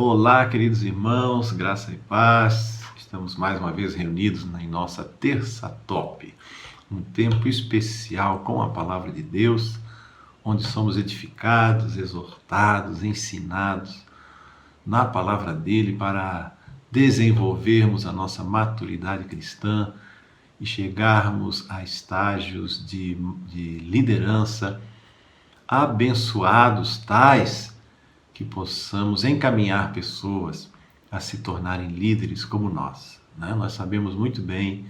Olá, queridos irmãos, graça e paz. Estamos mais uma vez reunidos em nossa terça top, um tempo especial com a palavra de Deus, onde somos edificados, exortados, ensinados na palavra dele para desenvolvermos a nossa maturidade cristã e chegarmos a estágios de liderança abençoados tais que possamos encaminhar pessoas a se tornarem líderes como nós, né? Nós sabemos muito bem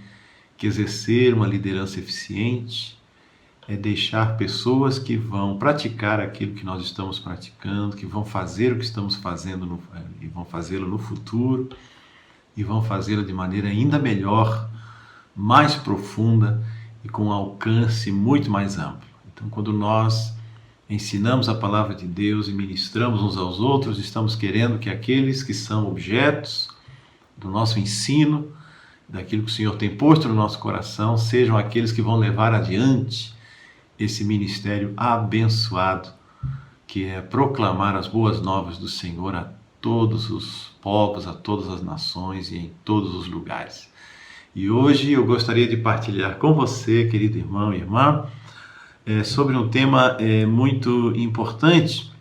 que exercer uma liderança eficiente é deixar pessoas que vão praticar aquilo que nós estamos praticando, que vão fazer o que estamos fazendo e vão fazê-lo no futuro e vão fazê-lo de maneira ainda melhor, mais profunda e com um alcance muito mais amplo. Então, quando nós ensinamos a palavra de Deus e ministramos uns aos outros, estamos querendo que aqueles que são objetos do nosso ensino, daquilo que o Senhor tem posto no nosso coração, sejam aqueles que vão levar adiante esse ministério abençoado, que é proclamar as boas novas do Senhor a todos os povos, a todas as nações e em todos os lugares. E hoje eu gostaria de partilhar com você, querido irmão e irmã, sobre um tema muito importante.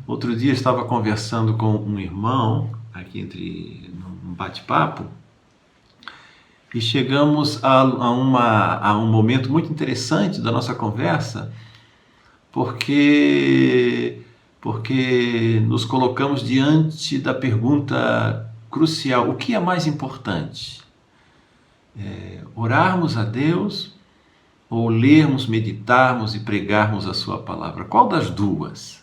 Outro dia estava conversando com um irmão, aqui num bate-papo, e chegamos a um momento muito interessante da nossa conversa, porque nos colocamos diante da pergunta crucial: o que é mais importante? Orarmos a Deus ou lermos, meditarmos e pregarmos a sua palavra? Qual das duas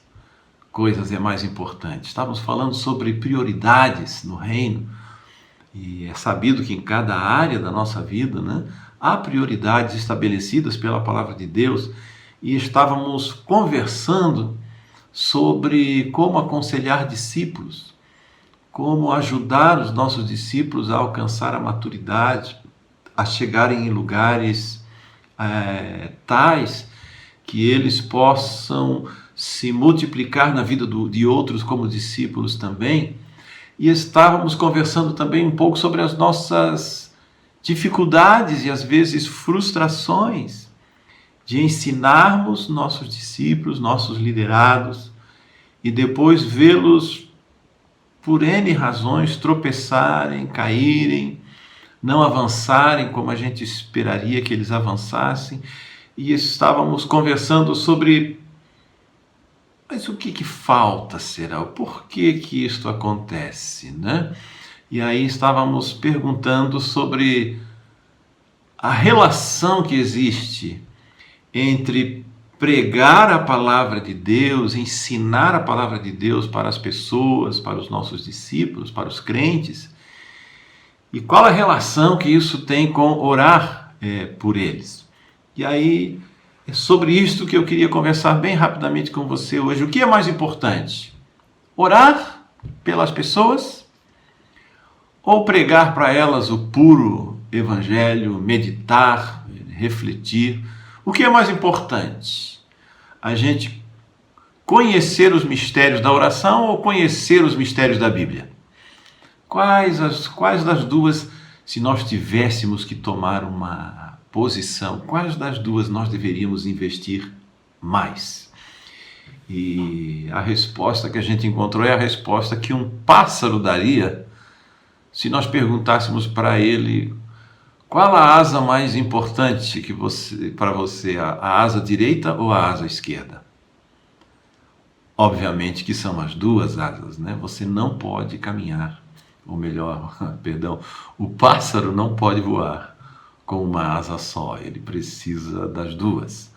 coisas é mais importante? Estávamos falando sobre prioridades no reino, e é sabido que em cada área da nossa vida, né, há prioridades estabelecidas pela palavra de Deus, e estávamos conversando sobre como aconselhar discípulos, como ajudar os nossos discípulos a alcançar a maturidade, a chegarem em lugares tais que eles possam se multiplicar na vida de outros como discípulos também. E estávamos conversando também um pouco sobre as nossas dificuldades e às vezes frustrações de ensinarmos nossos discípulos, nossos liderados, e depois vê-los por N razões tropeçarem, caírem, não avançarem como a gente esperaria que eles avançassem. E estávamos conversando sobre: mas o que falta, será? O porquê que isto acontece, né? E aí estávamos perguntando sobre a relação que existe entre pregar a palavra de Deus, ensinar a palavra de Deus para as pessoas, para os nossos discípulos, para os crentes, e qual a relação que isso tem com orar por eles. E aí é sobre isto que eu queria conversar bem rapidamente com você hoje. O que é mais importante? Orar pelas pessoas ou pregar para elas o puro evangelho, meditar, refletir? O que é mais importante? A gente conhecer os mistérios da oração ou conhecer os mistérios da Bíblia? Quais das duas, se nós tivéssemos que tomar uma posição, quais das duas nós deveríamos investir mais? E a resposta que a gente encontrou é a resposta que um pássaro daria se nós perguntássemos para ele: qual a asa mais importante para você, a asa direita ou a asa esquerda? Obviamente que são as duas asas, né? Você não pode caminhar, ou melhor, perdão, o pássaro não pode voar com uma asa só, ele precisa das duas.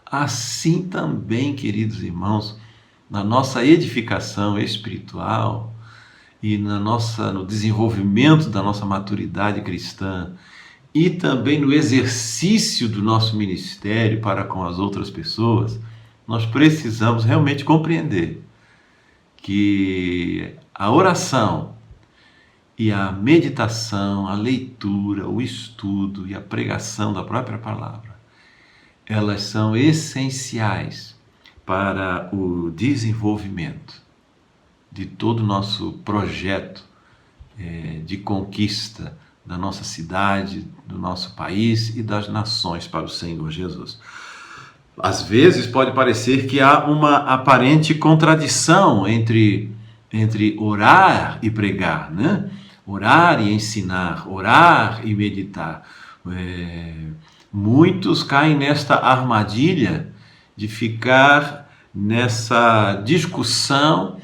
Assim também, queridos irmãos, na nossa edificação espiritual e no desenvolvimento da nossa maturidade cristã, e também no exercício do nosso ministério para com as outras pessoas, nós precisamos realmente compreender que a oração e a meditação, a leitura, o estudo e a pregação da própria palavra, elas são essenciais para o desenvolvimento de todo o nosso projeto de conquista da nossa cidade, do nosso país e das nações para o Senhor Jesus. Às vezes pode parecer que há uma aparente contradição entre orar e pregar, né? Orar e ensinar, orar e meditar. Muitos caem nesta armadilha de ficar nessa discussão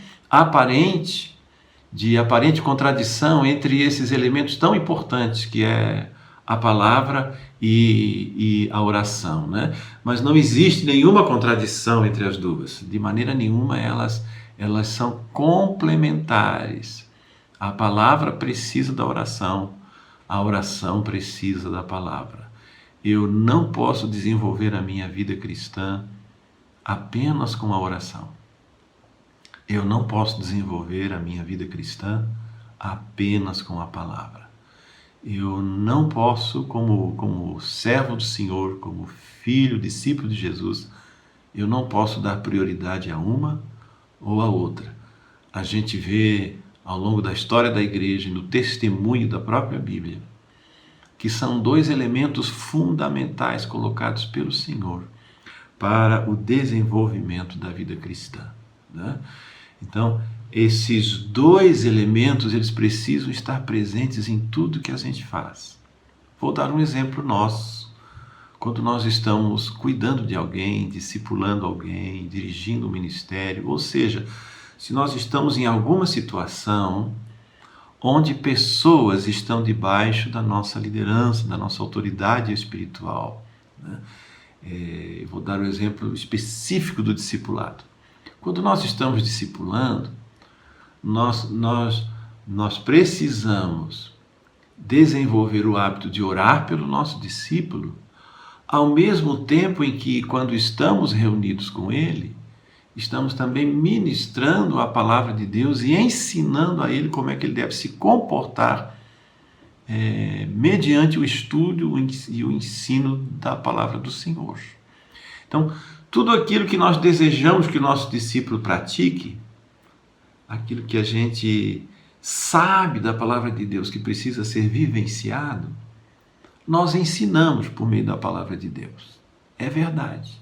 de aparente contradição entre esses elementos tão importantes que é a palavra e a oração, né? Mas não existe nenhuma contradição entre as duas, de maneira nenhuma elas são complementares. A palavra precisa da oração, a oração precisa da palavra. Eu não posso desenvolver a minha vida cristã apenas com a oração. Eu não posso desenvolver a minha vida cristã apenas com a palavra. Eu não posso, como servo do Senhor, como filho, discípulo de Jesus, eu não posso dar prioridade a uma ou a outra. A gente vê ao longo da história da igreja e no testemunho da própria Bíblia que são dois elementos fundamentais colocados pelo Senhor para o desenvolvimento da vida cristã, né? Então, esses dois elementos, eles precisam estar presentes em tudo que a gente faz. Vou dar um exemplo nosso. Quando nós estamos cuidando de alguém, discipulando alguém, dirigindo um ministério, ou seja, se nós estamos em alguma situação onde pessoas estão debaixo da nossa liderança, da nossa autoridade espiritual, né? Vou dar um exemplo específico do discipulado. Quando nós estamos discipulando, nós precisamos desenvolver o hábito de orar pelo nosso discípulo, ao mesmo tempo em que, quando estamos reunidos com ele, estamos também ministrando a palavra de Deus e ensinando a ele como é que ele deve se comportar mediante o estudo e o ensino da palavra do Senhor. Então, tudo aquilo que nós desejamos que o nosso discípulo pratique, aquilo que a gente sabe da palavra de Deus que precisa ser vivenciado, nós ensinamos por meio da palavra de Deus. É verdade.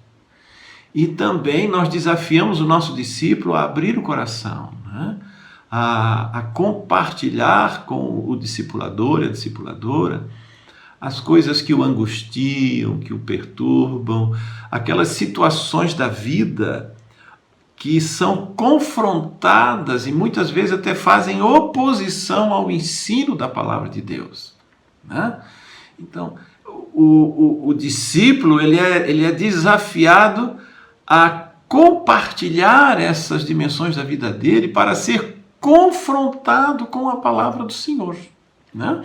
E também nós desafiamos o nosso discípulo a abrir o coração, né? a compartilhar com o discipulador e a discipuladora as coisas que o angustiam, que o perturbam, aquelas situações da vida que são confrontadas e muitas vezes até fazem oposição ao ensino da palavra de Deus, né? Então, o discípulo ele é desafiado a compartilhar essas dimensões da vida dele para ser confrontado com a palavra do Senhor, né?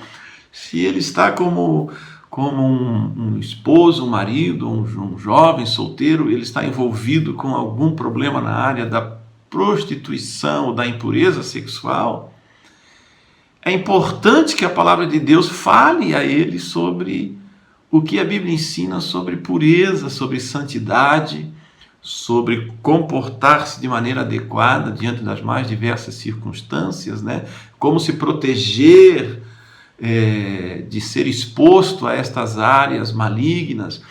Se ele está como um esposo, um marido, um jovem solteiro, ele está envolvido com algum problema na área da prostituição ou da impureza sexual, é importante que a palavra de Deus fale a ele sobre o que a Bíblia ensina sobre pureza, sobre santidade, sobre comportar-se de maneira adequada diante das mais diversas circunstâncias, né? Como se proteger de ser exposto a estas áreas malignas.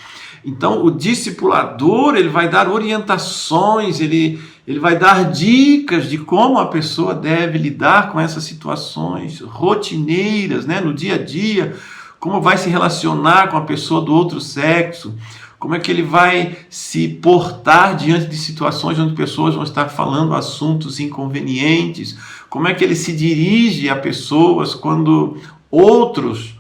Então, o discipulador ele vai dar orientações, ele vai dar dicas de como a pessoa deve lidar com essas situações rotineiras, né, no dia a dia, como vai se relacionar com a pessoa do outro sexo, como é que ele vai se portar diante de situações onde pessoas vão estar falando assuntos inconvenientes, como é que ele se dirige a pessoas quando outros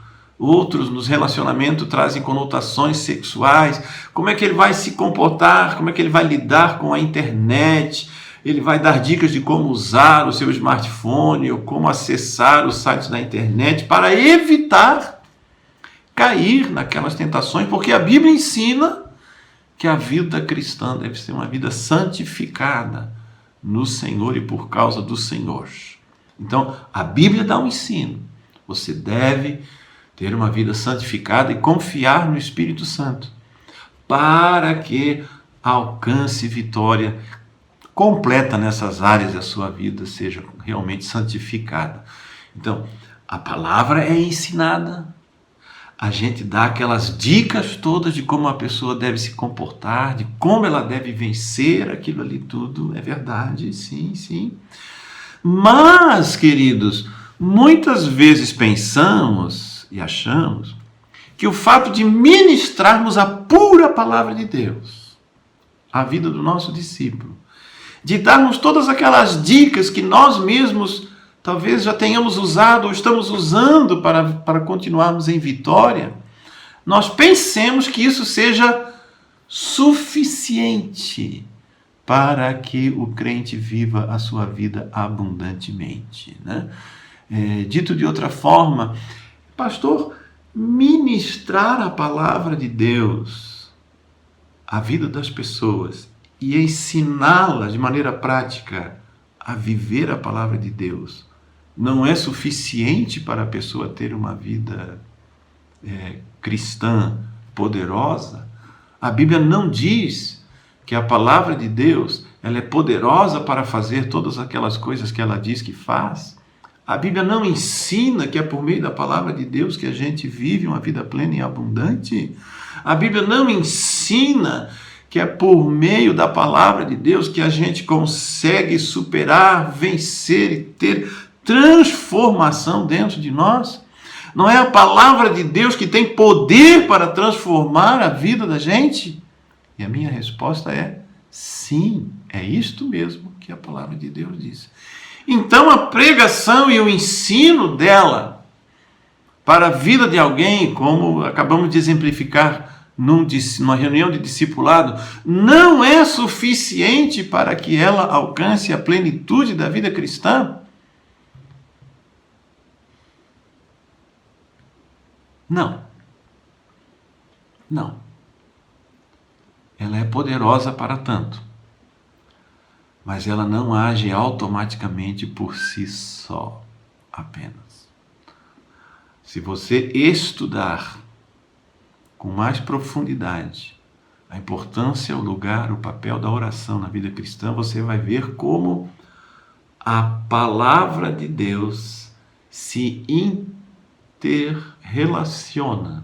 nos relacionamentos trazem conotações sexuais, como é que ele vai se comportar, como é que ele vai lidar com a internet, ele vai dar dicas de como usar o seu smartphone ou como acessar os sites da internet para evitar cair naquelas tentações, porque a Bíblia ensina que a vida cristã deve ser uma vida santificada no Senhor e por causa do Senhor. Então, a Bíblia dá um ensino. Você deve ter uma vida santificada e confiar no Espírito Santo para que alcance vitória completa nessas áreas da sua vida seja realmente santificada. Então, a palavra é ensinada, a gente dá aquelas dicas todas de como a pessoa deve se comportar, de como ela deve vencer aquilo ali tudo, é verdade, sim, sim. Mas, queridos, muitas vezes pensamos e achamos que o fato de ministrarmos a pura palavra de Deus à vida do nosso discípulo, de darmos todas aquelas dicas que nós mesmos talvez já tenhamos usado ou estamos usando para continuarmos em vitória, nós pensemos que isso seja suficiente para que o crente viva a sua vida abundantemente, né? Dito de outra forma, pastor, ministrar a palavra de Deus à vida das pessoas e ensiná-las de maneira prática a viver a palavra de Deus não é suficiente para a pessoa ter uma vida cristã poderosa? A Bíblia não diz que a palavra de Deus ela é poderosa para fazer todas aquelas coisas que ela diz que faz. A Bíblia não ensina que é por meio da palavra de Deus que a gente vive uma vida plena e abundante. A Bíblia não ensina que é por meio da palavra de Deus que a gente consegue superar, vencer e ter transformação dentro de nós. Não é a palavra de Deus que tem poder para transformar a vida da gente? E a minha resposta é sim, é isto mesmo que a palavra de Deus diz. Então a pregação e o ensino dela para a vida de alguém, como acabamos de exemplificar numa reunião de discipulado, não é suficiente para que ela alcance a plenitude da vida cristã? Não. Não. Ela é poderosa para tanto, mas ela não age automaticamente por si só, apenas. Se você estudar com mais profundidade a importância, o lugar, o papel da oração na vida cristã, você vai ver como a palavra de Deus se interrelaciona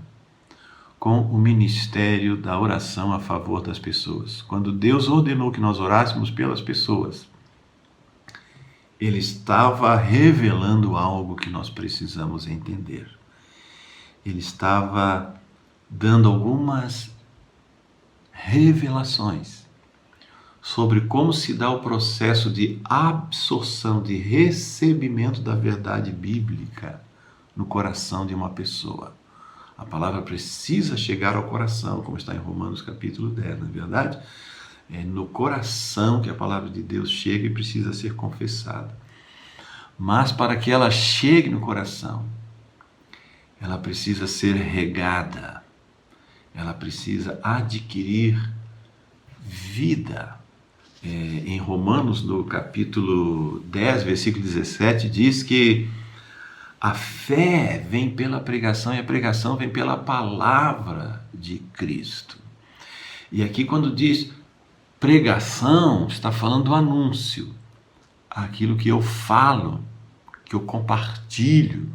com o ministério da oração a favor das pessoas. Quando Deus ordenou que nós orássemos pelas pessoas, Ele estava revelando algo que nós precisamos entender. Ele estava dando algumas revelações sobre como se dá o processo de absorção, de recebimento da verdade bíblica no coração de uma pessoa. A palavra precisa chegar ao coração, como está em Romanos capítulo 10, não é verdade? É no coração que a palavra de Deus chega e precisa ser confessada. Mas para que ela chegue no coração, ela precisa ser regada, ela precisa adquirir vida. Em Romanos, no capítulo 10, versículo 17, diz que a fé vem pela pregação e a pregação vem pela palavra de Cristo. E aqui quando diz pregação, está falando do anúncio. Aquilo que eu falo, que eu compartilho,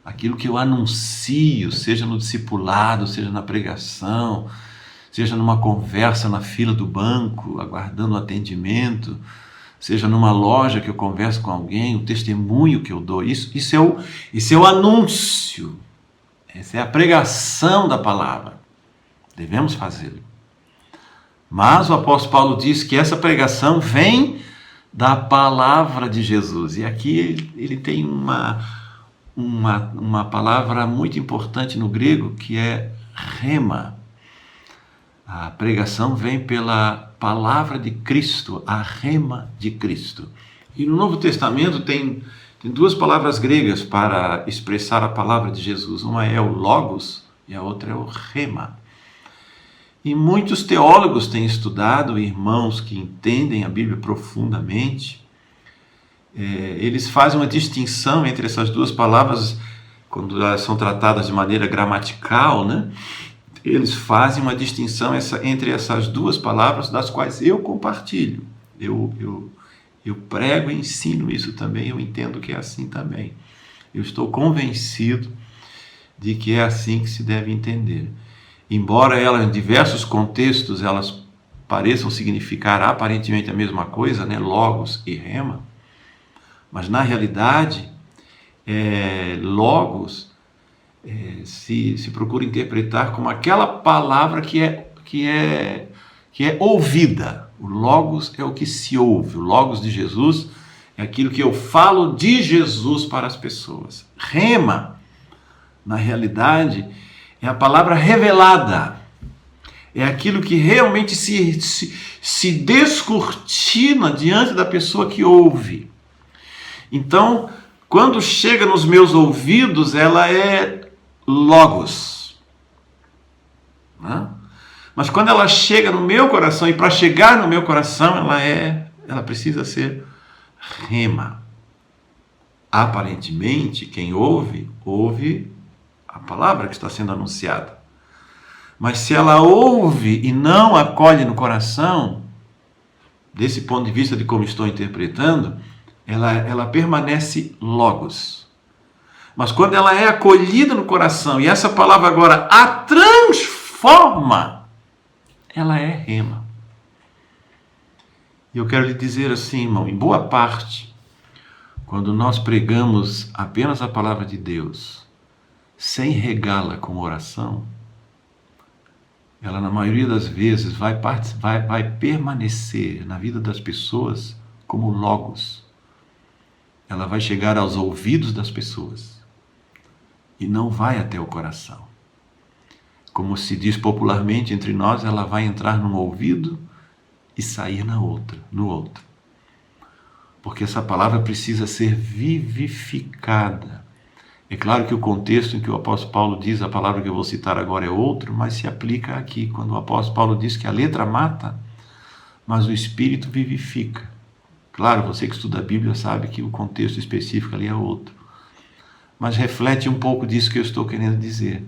aquilo que eu anuncio, seja no discipulado, seja na pregação, seja numa conversa na fila do banco, aguardando o atendimento, seja numa loja que eu converso com alguém, o testemunho que eu dou, isso é o anúncio, essa é a pregação da palavra, devemos fazê-lo. Mas o apóstolo Paulo diz que essa pregação vem da palavra de Jesus, e aqui ele tem uma palavra muito importante no grego, que é rema. A pregação vem pela palavra de Cristo, a rema de Cristo. E no Novo Testamento tem duas palavras gregas para expressar a palavra de Jesus. Uma é o logos e a outra é o rema. E muitos teólogos têm estudado, irmãos que entendem a Bíblia profundamente, eles fazem uma distinção entre essas duas palavras, quando elas são tratadas de maneira gramatical, né? Eles fazem uma distinção entre essas duas palavras, das quais eu compartilho. Eu prego e ensino isso também, eu entendo que é assim também. Eu estou convencido de que é assim que se deve entender. Embora elas, em diversos contextos, elas pareçam significar aparentemente a mesma coisa, né? Logos e rema, mas na realidade, logos se procura interpretar como aquela palavra que é ouvida. O logos é o que se ouve. O logos de Jesus é aquilo que eu falo de Jesus para as pessoas. Rema, na realidade, é a palavra revelada. É aquilo que realmente se descortina diante da pessoa que ouve. Então, quando chega nos meus ouvidos, ela é logos. Né? Mas quando ela chega no meu coração, e para chegar no meu coração, ela precisa ser rema. Aparentemente, quem ouve a palavra que está sendo anunciada. Mas se ela ouve e não acolhe no coração, desse ponto de vista de como estou interpretando, ela permanece logos. Mas quando ela é acolhida no coração e essa palavra agora a transforma, ela é rema. E eu quero lhe dizer assim, irmão, em boa parte, quando nós pregamos apenas a palavra de Deus, sem regá-la com oração, ela na maioria das vezes vai permanecer na vida das pessoas como logos. Ela vai chegar aos ouvidos das pessoas e não vai até o coração. Como se diz popularmente entre nós, ela vai entrar num ouvido e sair no outro. Porque essa palavra precisa ser vivificada. É claro que o contexto em que o apóstolo Paulo diz, a palavra que eu vou citar agora é outro, mas se aplica aqui, quando o apóstolo Paulo diz que a letra mata, mas o Espírito vivifica. Claro, você que estuda a Bíblia sabe que o contexto específico ali é outro. Mas reflete um pouco disso que eu estou querendo dizer.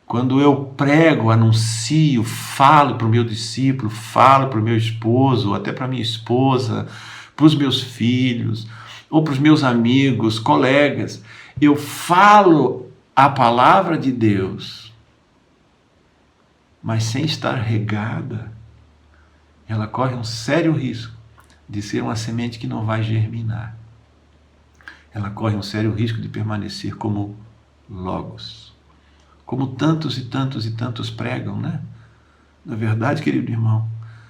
Quando eu prego, anuncio, falo para o meu discípulo, falo para o meu esposo, até para a minha esposa, para os meus filhos, ou para os meus amigos, colegas, eu falo a palavra de Deus, mas sem estar regada, ela corre um sério risco de ser uma semente que não vai germinar. Ela corre um sério risco de permanecer como logos. Como tantos e tantos e tantos pregam, né? Na verdade, querido irmão,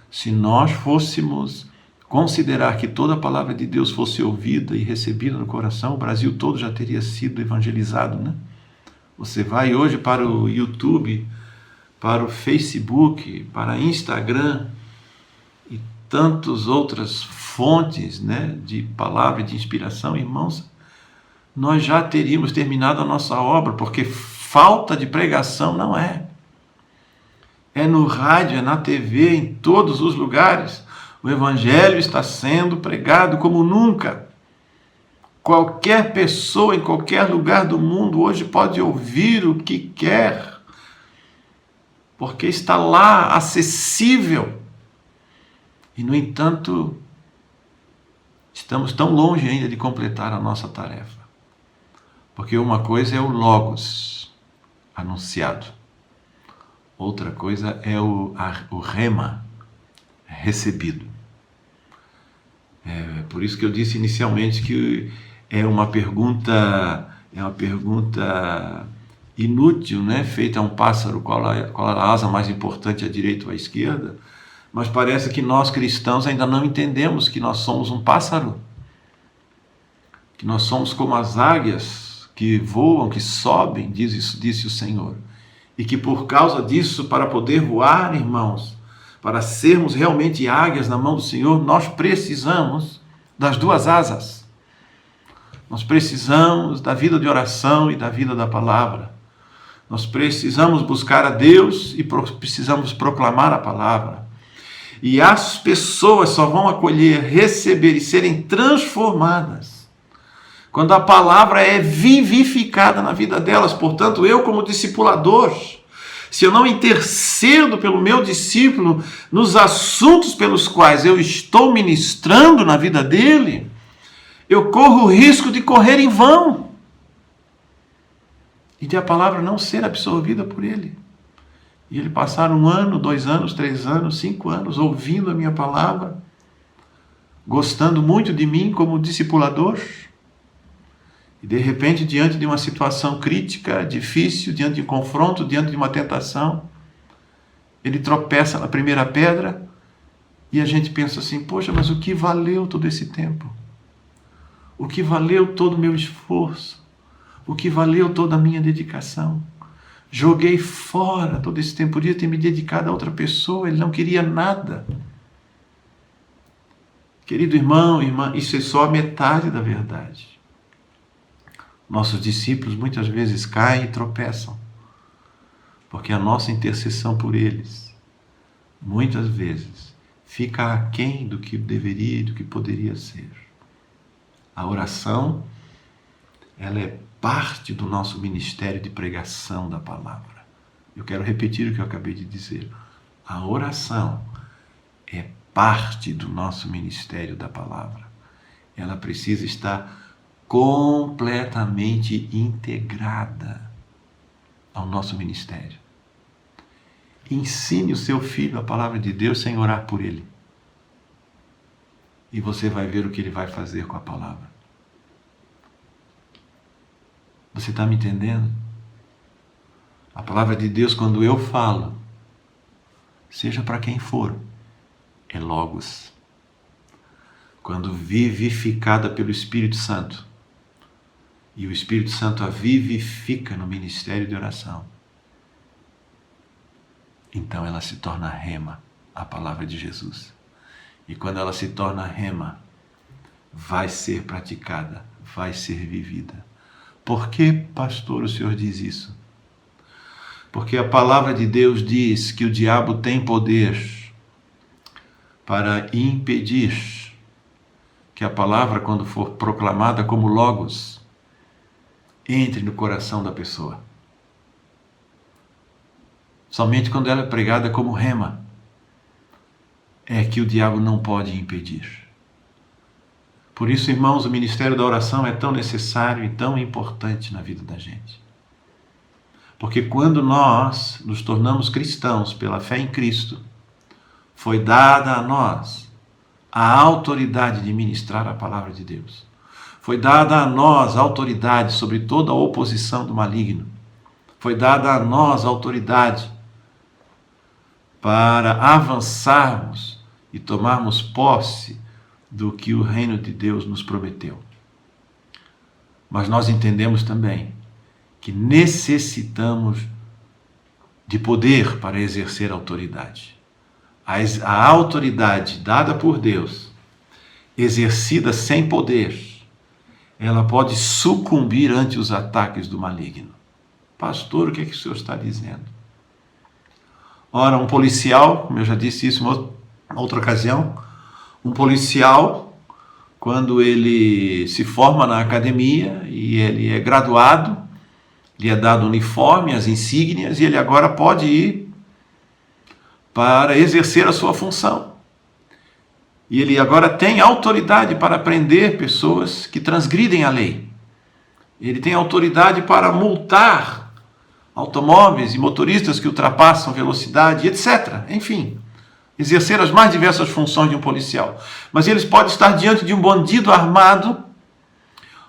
se nós fôssemos considerar que toda a palavra de Deus fosse ouvida e recebida no coração, o Brasil todo já teria sido evangelizado, né? Você vai hoje para o YouTube, para o Facebook, para o Instagram e tantas outras fontes, né, de palavra de inspiração, irmãos, nós já teríamos terminado a nossa obra, porque falta de pregação não é. É no rádio, é na TV, em todos os lugares. O Evangelho está sendo pregado como nunca. Qualquer pessoa, em qualquer lugar do mundo, hoje pode ouvir o que quer, porque está lá, acessível. E, no entanto, estamos tão longe ainda de completar a nossa tarefa. Porque uma coisa é o Logos anunciado, outra coisa é o rema recebido. É por isso que eu disse inicialmente que é uma pergunta inútil, né? Feita a um pássaro, qual a asa mais importante, à direita ou à esquerda, mas parece que nós cristãos ainda não entendemos que nós somos um pássaro, que nós somos como as águias que voam, que sobem, disse o Senhor, e que por causa disso, para poder voar, irmãos, para sermos realmente águias na mão do Senhor, nós precisamos das duas asas. Nós precisamos da vida de oração e da vida da palavra. Nós precisamos buscar a Deus e precisamos proclamar a palavra. E as pessoas só vão acolher, receber e serem transformadas quando a palavra é vivificada na vida delas. Portanto, eu como discipulador se eu não intercedo pelo meu discípulo nos assuntos pelos quais eu estou ministrando na vida dele, eu corro o risco de correr em vão e de a palavra não ser absorvida por ele. E ele passar 1 ano, 2 anos, 3 anos, 5 anos ouvindo a minha palavra, gostando muito de mim como discipulador, e de repente, diante de uma situação crítica, difícil, diante de um confronto, diante de uma tentação, ele tropeça na primeira pedra e a gente pensa assim: poxa, mas o que valeu todo esse tempo? O que valeu todo o meu esforço? O que valeu toda a minha dedicação? Joguei fora todo esse tempo, podia ter me dedicado a outra pessoa, ele não queria nada. Querido irmão, irmã, isso é só a metade da verdade. Nossos discípulos muitas vezes caem e tropeçam, porque a nossa intercessão por eles, muitas vezes, fica aquém do que deveria e do que poderia ser. A oração, ela é parte do nosso ministério de pregação da palavra. Eu quero repetir o que eu acabei de dizer. A oração é parte do nosso ministério da palavra. Ela precisa estar completamente integrada ao nosso ministério. Ensine o seu filho a palavra de Deus sem orar por ele. E você vai ver o que ele vai fazer com a palavra. Você está me entendendo? A palavra de Deus, quando eu falo, seja para quem for, é logos. Quando vivificada pelo Espírito Santo, e o Espírito Santo a vivifica no ministério de oração, então ela se torna rema, a palavra de Jesus. E quando ela se torna rema, vai ser praticada, vai ser vivida. Por que, pastor, o senhor diz isso? Porque a palavra de Deus diz que o diabo tem poder para impedir que a palavra, quando for proclamada como logos, entre no coração da pessoa. Somente quando ela é pregada como rema é que o diabo não pode impedir. Por isso, irmãos, o ministério da oração é tão necessário e tão importante na vida da gente. Porque quando nós nos tornamos cristãos pela fé em Cristo, foi dada a nós a autoridade de ministrar a palavra de Deus. Foi dada a nós a autoridade sobre toda a oposição do maligno. Foi dada a nós a autoridade para avançarmos e tomarmos posse do que o reino de Deus nos prometeu. Mas nós entendemos também que necessitamos de poder para exercer autoridade. A autoridade dada por Deus, exercida sem poder, ela pode sucumbir ante os ataques do maligno. Pastor, o que é que o senhor está dizendo? Ora, um policial, como eu já disse isso em outra ocasião, um policial, quando ele se forma na academia e ele é graduado, lhe é dado o uniforme, as insígnias, e ele agora pode ir para exercer a sua função. E ele agora tem autoridade para prender pessoas que transgridem a lei. Ele tem autoridade para multar automóveis e motoristas que ultrapassam velocidade, etc. Enfim, exercer as mais diversas funções de um policial. Mas ele pode estar diante de um bandido armado,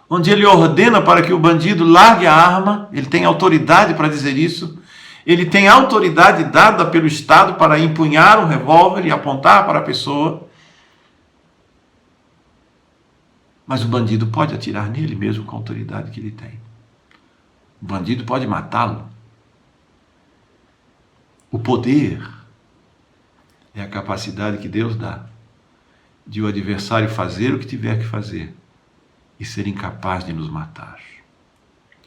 onde ele ordena para que o bandido largue a arma. Ele tem autoridade para dizer isso. Ele tem autoridade dada pelo Estado para empunhar um revólver e apontar para a pessoa. Mas o bandido pode atirar nele mesmo com a autoridade que ele tem. O bandido pode matá-lo. O poder é a capacidade que Deus dá de o adversário fazer o que tiver que fazer e ser incapaz de nos matar.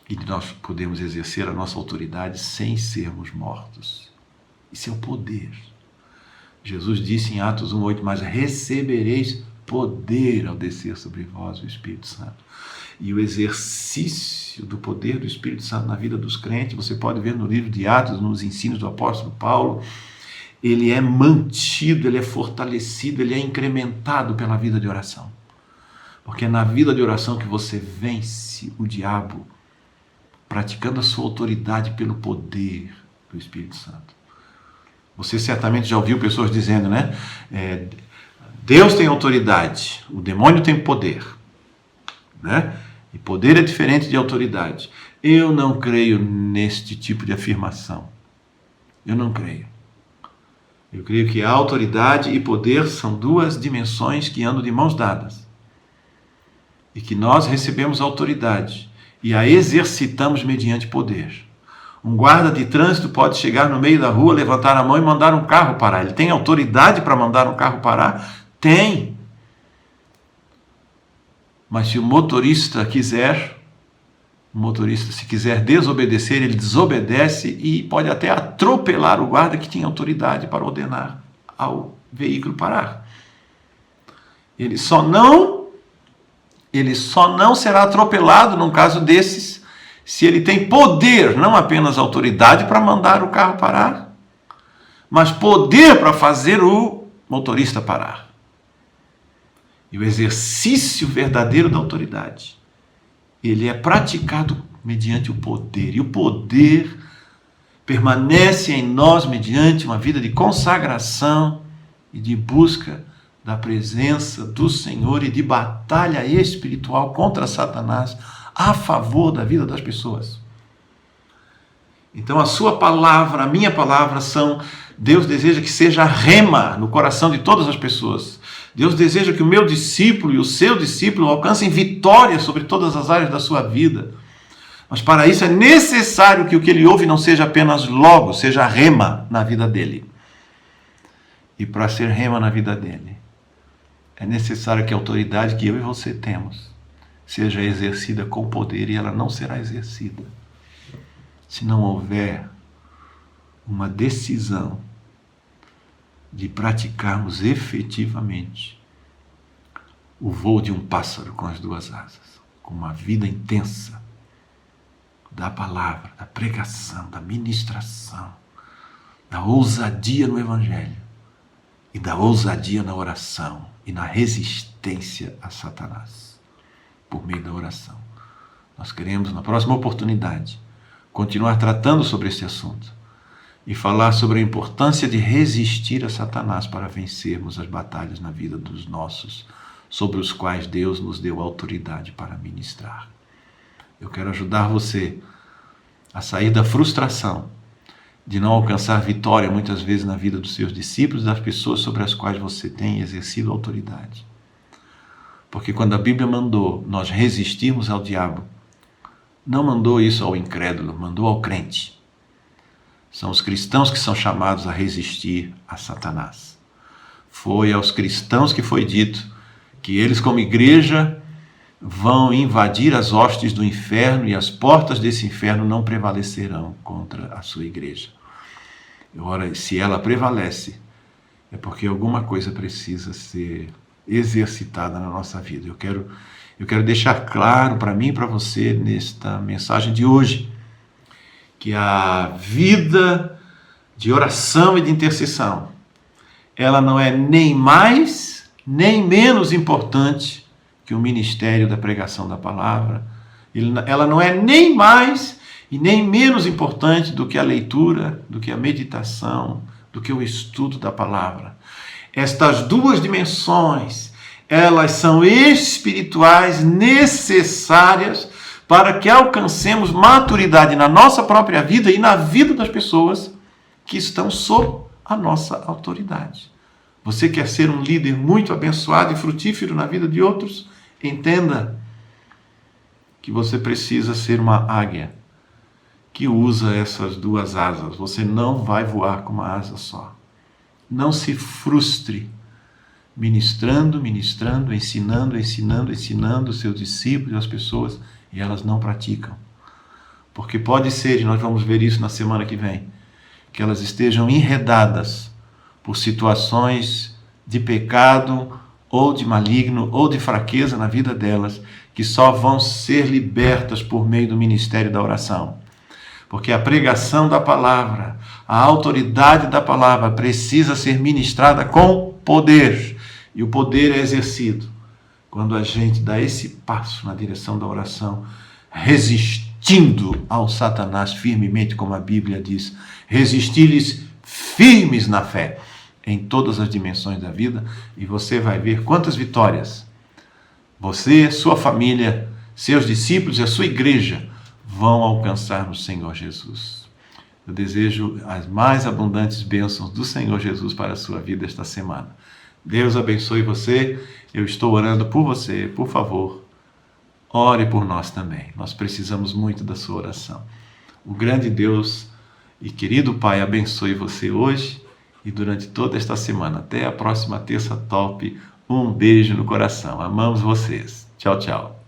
E de nós podemos exercer a nossa autoridade sem sermos mortos. Isso é o poder. Jesus disse em Atos 1:8, mas recebereis poder ao descer sobre vós o Espírito Santo. E o exercício exercício do poder do Espírito Santo na vida dos crentes, você pode ver no livro de Atos, nos ensinos do apóstolo Paulo, ele é mantido, ele é fortalecido, ele é incrementado pela vida de oração. Porque é na vida de oração que você vence o diabo, praticando a sua autoridade pelo poder do Espírito Santo. Você certamente já ouviu pessoas dizendo, né? Deus tem autoridade, o demônio tem poder, né? E poder é diferente de autoridade. Eu não creio neste tipo de afirmação. Eu não creio. Eu creio que a autoridade e poder são duas dimensões que andam de mãos dadas. E que nós recebemos autoridade e a exercitamos mediante poder. Um guarda de trânsito pode chegar no meio da rua, levantar a mão e mandar um carro parar. Ele tem autoridade para mandar um carro parar? Tem. Mas se o motorista se quiser desobedecer, ele desobedece e pode até atropelar o guarda que tinha autoridade para ordenar ao veículo parar. Ele só não será atropelado num caso desses se ele tem poder, não apenas autoridade para mandar o carro parar, mas poder para fazer o motorista parar. E o exercício verdadeiro da autoridade, ele é praticado mediante o poder. E o poder permanece em nós mediante uma vida de consagração e de busca da presença do Senhor e de batalha espiritual contra Satanás a favor da vida das pessoas. Então a sua palavra, a minha palavra Deus deseja que seja rema no coração de todas as pessoas. Deus deseja que o meu discípulo e o seu discípulo alcancem vitória sobre todas as áreas da sua vida. Mas para isso é necessário que o que ele ouve não seja apenas logo, seja rema na vida dele. E para ser rema na vida dele, é necessário que a autoridade que eu e você temos seja exercida com poder, e ela não será exercida se não houver uma decisão de praticarmos efetivamente o voo de um pássaro com as duas asas, com uma vida intensa da palavra, da pregação, da ministração, da ousadia no Evangelho e da ousadia na oração e na resistência a Satanás por meio da oração. Nós queremos, na próxima oportunidade, continuar tratando sobre este assunto e falar sobre a importância de resistir a Satanás para vencermos as batalhas na vida dos nossos, sobre os quais Deus nos deu autoridade para ministrar. Eu quero ajudar você a sair da frustração de não alcançar vitória muitas vezes na vida dos seus discípulos, das pessoas sobre as quais você tem exercido autoridade. Porque quando a Bíblia mandou nós resistirmos ao diabo, não mandou isso ao incrédulo, mandou ao crente. São os cristãos que são chamados a resistir a Satanás. Foi aos cristãos que foi dito que eles, como igreja, vão invadir as hostes do inferno e as portas desse inferno não prevalecerão contra a sua igreja. Ora, se ela prevalece, é porque alguma coisa precisa ser exercitada na nossa vida. Eu quero deixar claro para mim e para você nesta mensagem de hoje que a vida de oração e de intercessão, ela não é nem mais nem menos importante que o ministério da pregação da palavra. Ela não é nem mais e nem menos importante do que a leitura, do que a meditação, do que o estudo da palavra. Estas duas dimensões, elas são espirituais, necessárias para que alcancemos maturidade na nossa própria vida e na vida das pessoas que estão sob a nossa autoridade. Você quer ser um líder muito abençoado e frutífero na vida de outros? Entenda que você precisa ser uma águia que usa essas duas asas. Você não vai voar com uma asa só. Não se frustre ministrando, ensinando os seus discípulos e as pessoas, e elas não praticam. Porque pode ser, e nós vamos ver isso na semana que vem, que elas estejam enredadas por situações de pecado, ou de maligno, ou de fraqueza na vida delas, que só vão ser libertas por meio do ministério da oração. Porque a pregação da palavra, a autoridade da palavra precisa ser ministrada com poder. E o poder é exercido quando a gente dá esse passo na direção da oração, resistindo ao Satanás firmemente, como a Bíblia diz, resistir-lhes firmes na fé, em todas as dimensões da vida, e você vai ver quantas vitórias você, sua família, seus discípulos e a sua igreja vão alcançar no Senhor Jesus. Eu desejo as mais abundantes bênçãos do Senhor Jesus para a sua vida esta semana. Deus abençoe você. Eu estou orando por você. Por favor, ore por nós também. Nós precisamos muito da sua oração. O grande Deus e querido Pai abençoe você hoje e durante toda esta semana. Até a próxima terça top. Um beijo no coração. Amamos vocês. Tchau, tchau.